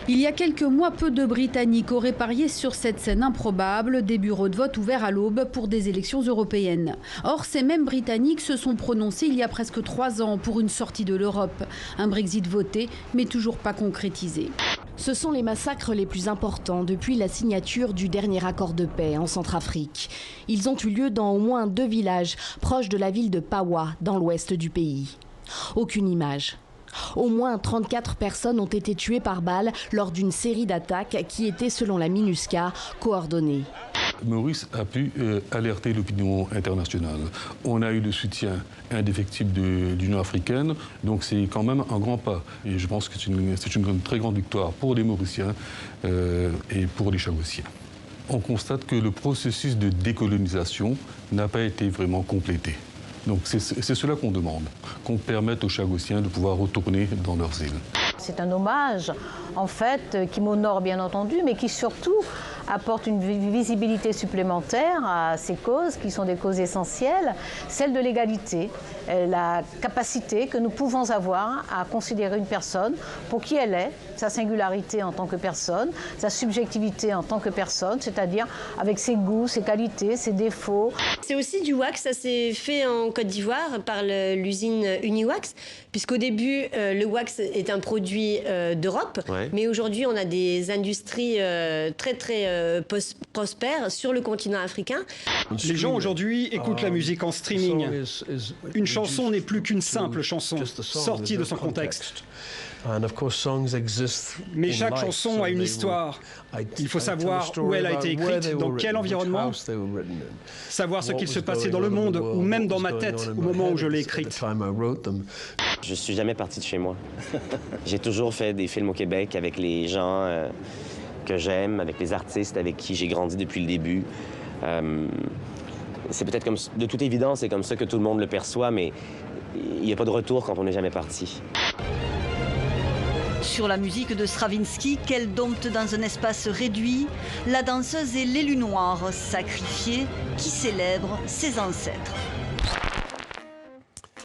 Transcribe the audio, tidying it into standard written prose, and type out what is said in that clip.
Il y a quelques mois, peu de Britanniques auraient parié sur cette scène improbable, des bureaux de vote ouverts à l'aube pour des élections européennes. Or, ces mêmes Britanniques se sont prononcés il y a presque 3 ans pour une sortie de l'Europe. Un Brexit voté, mais toujours pas concrétisé. Ce sont les massacres les plus importants depuis la signature du dernier accord de paix en Centrafrique. Ils ont eu lieu dans au moins 2 villages proches de la ville de Pawa, dans l'ouest du pays. Aucune image. Au moins 34 personnes ont été tuées par balle lors d'une série d'attaques qui étaient, selon la MINUSCA, coordonnées. Maurice a pu alerter l'opinion internationale. On a eu le soutien indéfectible de l'Union africaine, donc c'est quand même un grand pas. Et je pense que c'est une très grande victoire pour les Mauriciens et pour les Chagossiens. On constate que le processus de décolonisation n'a pas été vraiment complété. Donc c'est cela qu'on demande, qu'on permette aux Chagossiens de pouvoir retourner dans leurs îles. C'est un hommage, en fait, qui m'honore bien entendu, mais qui surtout apporte une visibilité supplémentaire à ces causes, qui sont des causes essentielles, celle de l'égalité, la capacité que nous pouvons avoir à considérer une personne pour qui elle est, sa singularité en tant que personne, sa subjectivité en tant que personne, c'est-à-dire avec ses goûts, ses qualités, ses défauts. C'est aussi du wax, ça s'est fait en Côte d'Ivoire par l'usine Uniwax, puisqu'au début, le wax est un produit d'Europe, mais aujourd'hui, on a des industries très prospères sur le continent africain. Les gens aujourd'hui écoutent la musique en streaming. Une chanson n'est plus qu'une simple chanson, sortie de son contexte. Mais chaque chanson a une histoire. Il faut savoir où elle a été écrite, dans quel environnement, savoir ce qu'il se passait dans le monde, ou même dans ma tête, au moment où je l'ai écrite. Je suis jamais parti de chez moi. J'ai toujours fait des films au Québec avec les gens que j'aime, avec les artistes avec qui j'ai grandi depuis le début. C'est peut-être comme, de toute évidence, c'est comme ça que tout le monde le perçoit, mais il n'y a pas de retour quand on n'est jamais parti. Sur la musique de Stravinsky, qu'elle dompte dans un espace réduit, la danseuse est l'élu noir, sacrifiée, qui célèbre ses ancêtres.